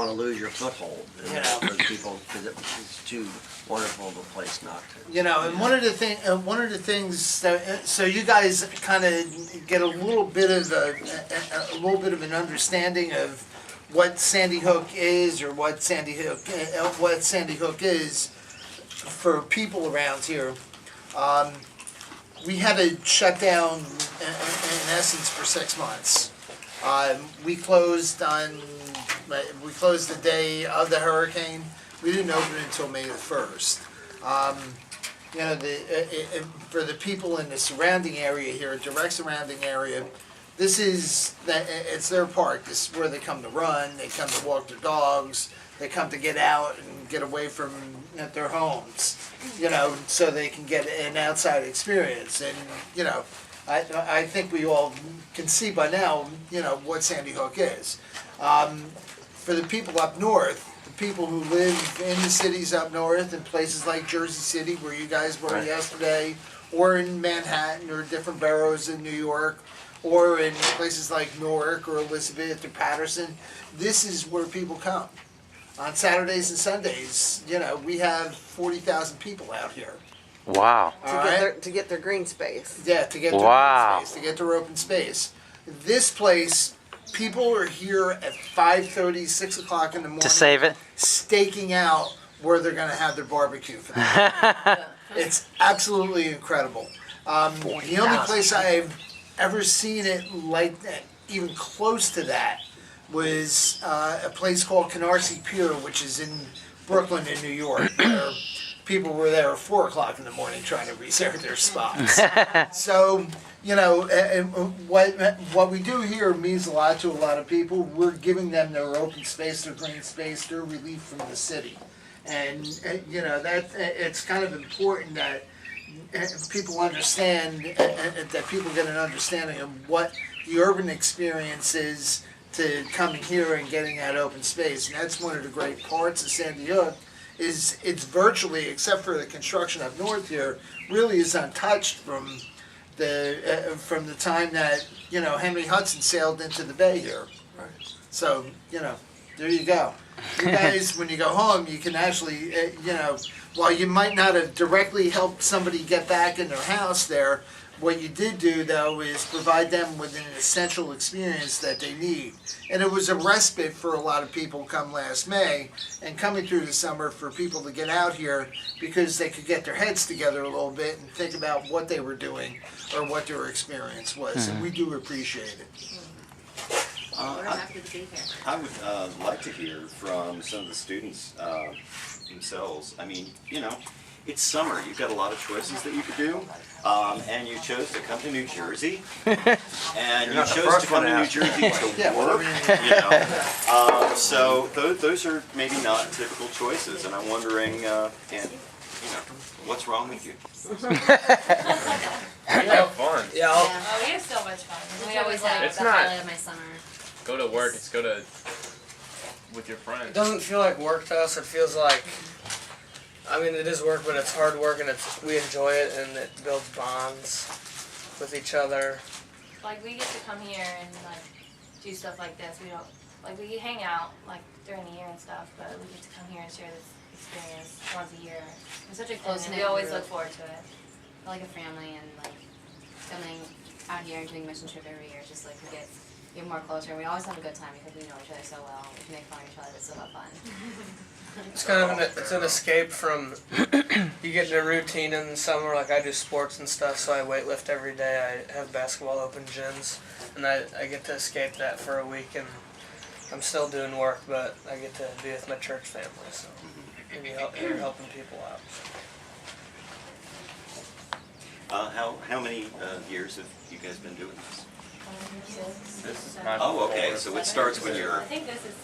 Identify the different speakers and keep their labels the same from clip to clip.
Speaker 1: want to lose your foothold, for the people, because it's too wonderful of a place not to.
Speaker 2: And one of the things that, so you guys kind of get a little bit of an understanding of what Sandy Hook is, or what Sandy Hook is for people around here. We had to shut down in essence for 6 months. We closed the day of the hurricane. We didn't open until May the 1st. For the people in the surrounding area here, direct surrounding area, it's their park. This is where they come to run, they come to walk their dogs, they come to get out and get away from their homes, so they can get an outside experience. And, I think we all can see by now, what Sandy Hook is. For the people up north, the people who live in the cities up north, in places like Jersey City, where you guys were yesterday, or in Manhattan, or different boroughs in New York, or in places like Newark or Elizabeth or Patterson, this is where people come. On Saturdays and Sundays, we have 40,000 people out here.
Speaker 3: Wow.
Speaker 4: To get their green space.
Speaker 2: Yeah, to get their green space, to get their open space. This place, people are here at 5:30, 6 o'clock in the morning.
Speaker 3: To save it?
Speaker 2: Staking out where they're going to have their barbecue for the night. It's absolutely incredible. The only place I've ever seen it like that, even close to that, was a place called Canarsie Pier, which is in Brooklyn in New York, where people were there at 4 o'clock in the morning trying to reserve their spots. So, what we do here means a lot to a lot of people. We're giving them their open space, their green space, their relief from the city. And, that it's kind of important that people understand, that people get an understanding of what the urban experience is to coming here and getting that open space. And that's one of the great parts of Sandy Hook, is it's virtually, except for the construction up north here, really is untouched from the time that Henry Hudson sailed into the bay here.
Speaker 1: Right.
Speaker 2: So there you go. You guys, when you go home, you can actually while you might not have directly helped somebody get back in their house there, what you did do, though, is provide them with an essential experience that they need. And it was a respite for a lot of people come last May, and coming through the summer for people to get out here because they could get their heads together a little bit and think about what they were doing or what their experience was. And we do appreciate it.
Speaker 5: We're happy to be here. I would like to hear from some of the students themselves. I mean, it's summer. You've got a lot of choices that you could do. And you chose to come to New Jersey. And you chose to come to New Jersey to work. So those are maybe not typical choices. And I'm wondering, what's wrong with you?
Speaker 6: We have fun.
Speaker 7: Yeah.
Speaker 8: Oh, we have so much fun. We always have
Speaker 6: It's
Speaker 8: the
Speaker 6: not-
Speaker 8: highlight of my summer.
Speaker 6: Go to work. It's go to with your
Speaker 7: It
Speaker 6: friends.
Speaker 7: doesn't feel like work to us. It feels like, it is work, but it's hard work, and we enjoy it, and it builds bonds with each other.
Speaker 8: Like, we get to come here and do stuff like this. We don't we hang out during the year and stuff, but we get to come here and share this experience once a year. It's such a close knit. We always look forward to it.
Speaker 9: We're like a family, and coming out here and doing mission trip every year, it's just we get more closer. And we always have a good time because we know each other so well. We can make fun of each other. It's still have fun.
Speaker 7: It's kind of it's an escape from, you get in a routine in the summer, I do sports and stuff, so I weightlift every day. I have basketball open gyms, and I get to escape that for a week, and I'm still doing work, but I get to be with my church family, so maybe you're helping people out.
Speaker 5: How many years have you guys been doing this?
Speaker 6: This is my
Speaker 5: Okay. So it starts when you're.
Speaker 8: I think this is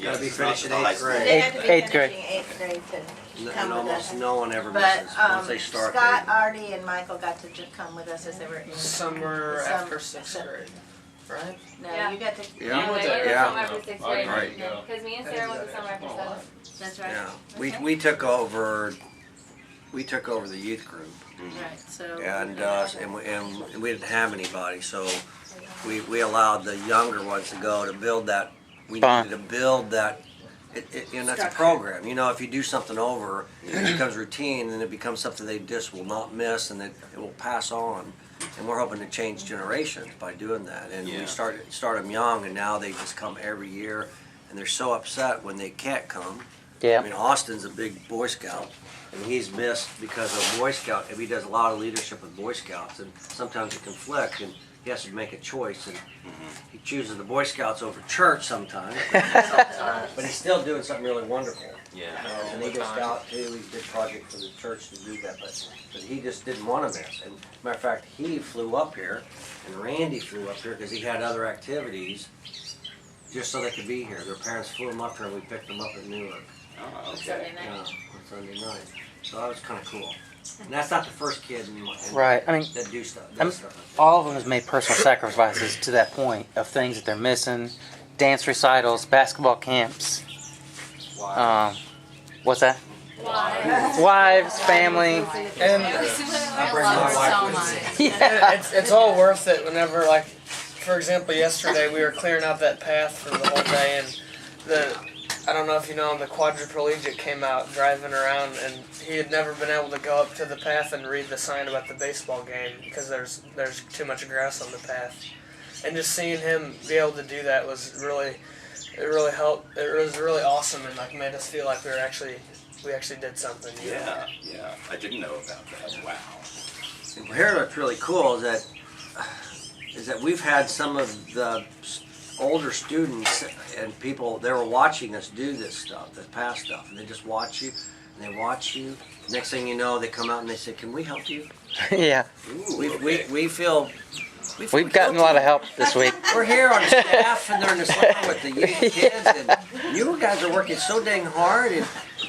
Speaker 1: Gotta be
Speaker 5: it's not
Speaker 1: finishing
Speaker 5: the high
Speaker 1: 8th
Speaker 5: school.
Speaker 1: grade.
Speaker 10: They have to be
Speaker 3: Eighth grade.
Speaker 10: finishing 8th grade to
Speaker 1: And
Speaker 10: come with
Speaker 1: almost
Speaker 10: us.
Speaker 1: no one ever
Speaker 10: But
Speaker 1: misses. Once they start,
Speaker 10: Scott,
Speaker 1: they,
Speaker 10: Artie, and Michael got to come with us as they were in
Speaker 7: Summer
Speaker 10: Summer.
Speaker 7: after 6th grade, right?
Speaker 10: No,
Speaker 8: Yeah.
Speaker 10: you got to.
Speaker 1: Yeah.
Speaker 8: Anyway,
Speaker 6: there.
Speaker 8: we were
Speaker 1: Yeah.
Speaker 8: summer after 6th
Speaker 6: Oh,
Speaker 8: grade.
Speaker 6: right. Yeah.
Speaker 8: Because me and Sarah went to summer after 7th.
Speaker 10: That's right.
Speaker 1: yeah, we took over the youth group,
Speaker 10: Right. So.
Speaker 1: and we didn't have anybody, so we allowed the younger ones to go to build that. We
Speaker 3: Bond.
Speaker 1: needed to build that and that's a program. You know, if you do something over, it becomes routine, and it becomes something they just will not miss, and it will pass on. And we're hoping to change generations by doing that. And we start them young, and now they just come every year, and they're so upset when they can't come.
Speaker 3: Yeah.
Speaker 1: I mean, Austin's a big Boy Scout, and he's missed because of Boy Scout. He does a lot of leadership with Boy Scouts, and sometimes it conflicts, and he has to make a choice, and he chooses the Boy Scouts over church sometimes. But he's still doing something really wonderful.
Speaker 5: Yeah.
Speaker 1: And Eagle Scout too, he did a project for the church to do that, but he just didn't want to miss. And matter of fact, he flew up here, and Randy flew up here because he had other activities, just so they could be here. Their parents flew them up here, and we picked them up at Newark.
Speaker 5: Oh, okay.
Speaker 10: Sunday
Speaker 1: Yeah,
Speaker 10: night.
Speaker 1: on Sunday night. So that was kind of cool. And that's not the first kid
Speaker 3: Right. I mean,
Speaker 1: that do stuff.
Speaker 3: I'm-
Speaker 1: Does stuff like that.
Speaker 3: all of them has made personal sacrifices to that point of things that they're missing, dance recitals, basketball camps. What's that? Wives, family.
Speaker 7: And
Speaker 9: I love it so much.
Speaker 3: Yeah.
Speaker 7: it's all worth it whenever, like, for example, yesterday we were clearing out that path for the whole day, and I don't know if you know him, the quadriplegic came out driving around, and he had never been able to go up to the path and read the sign about the baseball game because there's too much grass on the path. And just seeing him be able to do that was really helped. It was really awesome, and like made us feel like we actually did something. You know?
Speaker 5: Yeah. I didn't know about that. Wow.
Speaker 1: And here what's really cool is that we've had some of the older students and people, they were watching us do this stuff, this past stuff, and they just watch you, and they watch you. Next thing you know, they come out and they say, "Can we help you?"
Speaker 3: Yeah.
Speaker 1: We feel
Speaker 3: We've gotten a lot of help this week.
Speaker 1: We're here on the staff, and they're in the staff with the youth kids, and you guys are working so dang hard,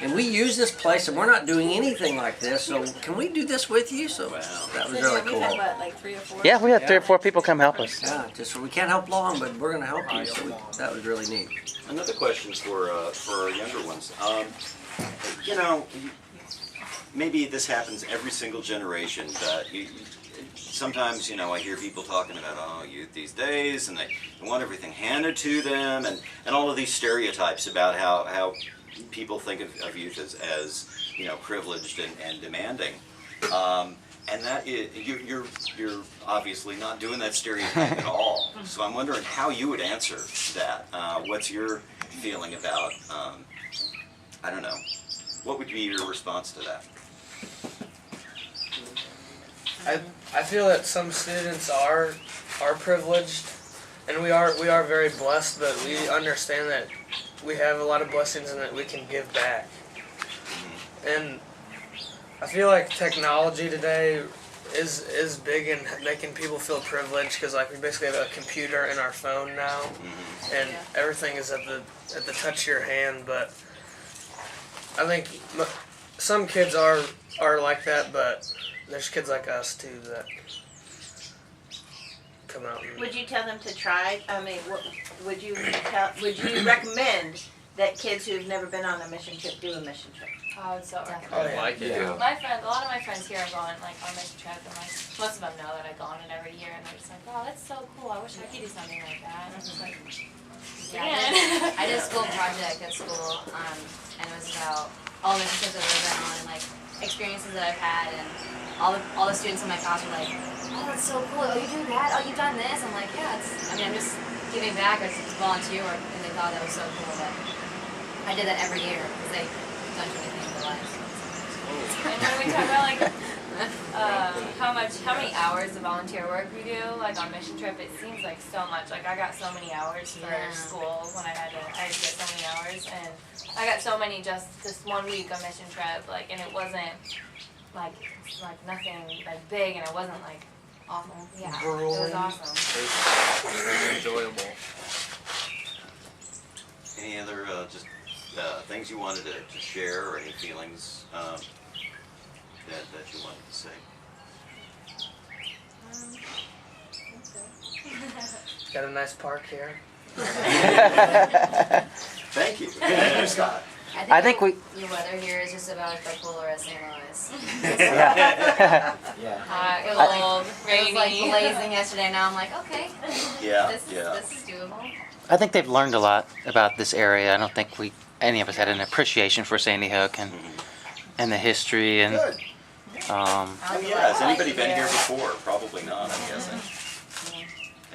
Speaker 1: and we use this place, and we're not doing anything like this, so can we do this with you? So that was really
Speaker 10: We've had
Speaker 1: cool.
Speaker 10: what, like 3 or 4?
Speaker 3: Yeah, we had 3 or 4 people come help us.
Speaker 1: Yeah, just we can't help long, but we're gonna help you. So that was really neat.
Speaker 5: Another question for our younger ones. You know, maybe this happens every single generation, but sometimes, you know, I hear people talking about, youth these days, and they want everything handed to them, and all of these stereotypes about how people think of youth as you know, privileged and demanding. And that is, you're obviously not doing that stereotype at all. So I'm wondering how you would answer that. What's your feeling about, I don't know, what would be your response to that?
Speaker 7: I feel that some students are privileged, and we are very blessed, but we understand that we have a lot of blessings and that we can give back. And I feel like technology today is big in making people feel privileged, because like we basically have a computer in our phone now, and everything is at the touch of your hand. But I think some kids are like that, but there's kids like us too that come out. And,
Speaker 10: Would you tell them to try? I mean, would you recommend that kids who've never been on a mission trip do a mission trip?
Speaker 8: I would so recommend.
Speaker 7: Oh, yeah.
Speaker 6: Like it.
Speaker 1: Yeah.
Speaker 8: My friends, a lot of my friends here are going like on mission trip, and like most of them know that I've gone it every year, and they're just like, "Wow, that's so cool! I wish I could do something like that." And I'm just like,
Speaker 9: I did a school project at school, and it was about all the mission trips that we've been on, and like experiences that I've had, and all the students in my class were like, "Oh, that's so cool! Oh, you do that? Oh, you've done this?" I'm like, "Yeah, I'm just giving back, or it's volunteer work," and they thought that was so cool. But I did that every year because they don't do anything in their lives.
Speaker 8: and when we talk about like how many hours of volunteer work we do, like on mission trip, it seems like so much. Like I got so many hours for school when I had to get so many hours, and I got so many just this 1 week of mission trip, like, and it wasn't like nothing like big, and it wasn't like awful. Yeah, it was awesome.
Speaker 6: Very enjoyable.
Speaker 5: Any other just things you wanted to share, or any feelings that you wanted to say?
Speaker 7: got a nice park here.
Speaker 5: Thank you. Thank you, Scott.
Speaker 3: I think
Speaker 9: the weather here is just about as bipolar as St. Louis.
Speaker 3: Yeah.
Speaker 8: It was cold,
Speaker 9: It was like
Speaker 8: rainy.
Speaker 9: blazing yesterday. Now I'm like, okay,
Speaker 5: Yeah,
Speaker 9: this is doable.
Speaker 3: I think they've learned a lot about this area. I don't think we any of us had an appreciation for Sandy Hook and the history and
Speaker 2: Good.
Speaker 5: Oh, yeah, has anybody been here before? Probably not, I'm guessing.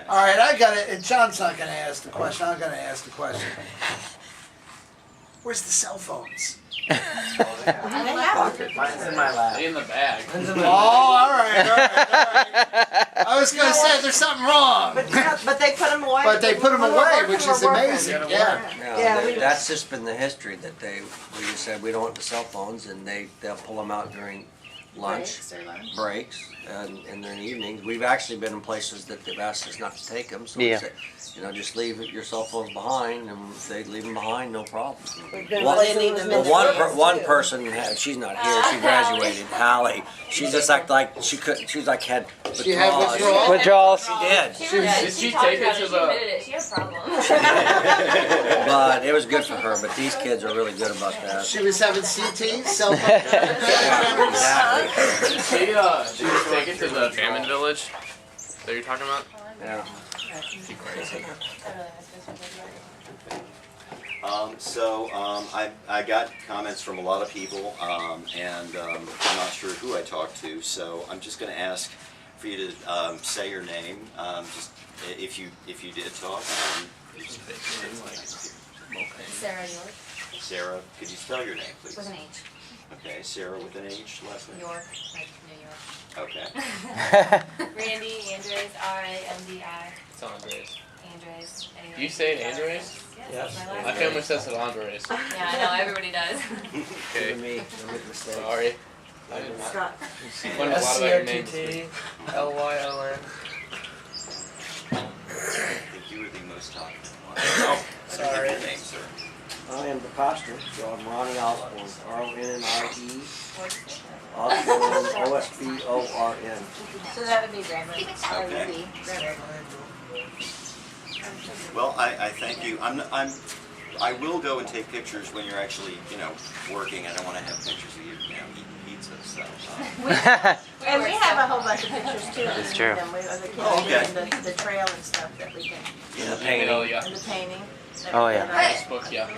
Speaker 2: All right, I got it. John's not going to ask the question. I'm going to ask the question. Where's the cell phones?
Speaker 6: Mine's in my lap. In the bag.
Speaker 2: Oh, all right. I was going to say there's something wrong.
Speaker 10: But they put them away.
Speaker 2: But they put them
Speaker 10: When we're
Speaker 2: away,
Speaker 10: working,
Speaker 2: which
Speaker 10: we're
Speaker 2: is
Speaker 10: working.
Speaker 2: amazing. Yeah.
Speaker 10: Yeah, we-
Speaker 1: That's just been the history that we just said we don't want the cell phones, and they'll pull them out during lunch, breaks, and during the evenings. We've actually been in places that they've asked us not to take them, so we
Speaker 3: Yeah.
Speaker 1: say, just leave your cell phones behind, and if they leave them behind, no problem.
Speaker 10: Well, they leave them in
Speaker 1: Well,
Speaker 10: the
Speaker 1: one person she's not here. She graduated. Hallie. She just acted like she couldn't. She's like had withdrawals.
Speaker 2: She had withdrawals?
Speaker 3: Withdrawals.
Speaker 1: She did.
Speaker 6: Did she take it to the?
Speaker 8: She had problems.
Speaker 1: But it was good for her. But these kids are really good about that.
Speaker 2: She was having CT, cell phone.
Speaker 1: Exactly.
Speaker 6: She just take it to the famine village that you're talking about.
Speaker 1: Yeah.
Speaker 6: She crazy.
Speaker 5: I got comments from a lot of people, and I'm not sure who I talked to, so I'm just going to ask for you to say your name, just if you did talk.
Speaker 9: Sarah York
Speaker 5: Sarah, could you spell your name, please?
Speaker 9: with an H.
Speaker 5: Okay, Sarah with an H, last name.
Speaker 9: York, like New York.
Speaker 5: Okay.
Speaker 8: Randy, Andres, R-A-N-D-I,
Speaker 6: It's Andres.
Speaker 8: Andres. Anyway.
Speaker 6: You say it Andres?
Speaker 8: Yes, that's my last
Speaker 6: My
Speaker 8: name.
Speaker 6: family says it Andres.
Speaker 8: Yeah, I know, everybody does.
Speaker 6: Okay.
Speaker 1: Even me, I make mistakes.
Speaker 6: Sorry. I did not
Speaker 10: Scott.
Speaker 6: learn a lot about your names.
Speaker 7: SCOTTLYON.
Speaker 5: I think you were the most talkative one. Oh,
Speaker 7: Sorry.
Speaker 5: your name, sir.
Speaker 1: I am the pastor, so I'm Ronnie Osborne, R-O-N-N-I-E, Osborne, O-S-B-O-R-N.
Speaker 10: So that would be Reverend. That
Speaker 5: Okay.
Speaker 10: would be Reverend.
Speaker 5: Well, I thank you. I will go and take pictures when you're actually, working. I don't want to have pictures of you, eating pizza. So,
Speaker 10: And we have a whole bunch of pictures too.
Speaker 3: That's true.
Speaker 10: Of the kids
Speaker 5: Oh, okay.
Speaker 10: doing the trail and stuff that we can,
Speaker 1: In the
Speaker 6: Painting.
Speaker 1: painting.
Speaker 6: Yeah.
Speaker 10: and the painting.
Speaker 3: Oh, yeah.
Speaker 10: that-
Speaker 6: Facebook, yeah.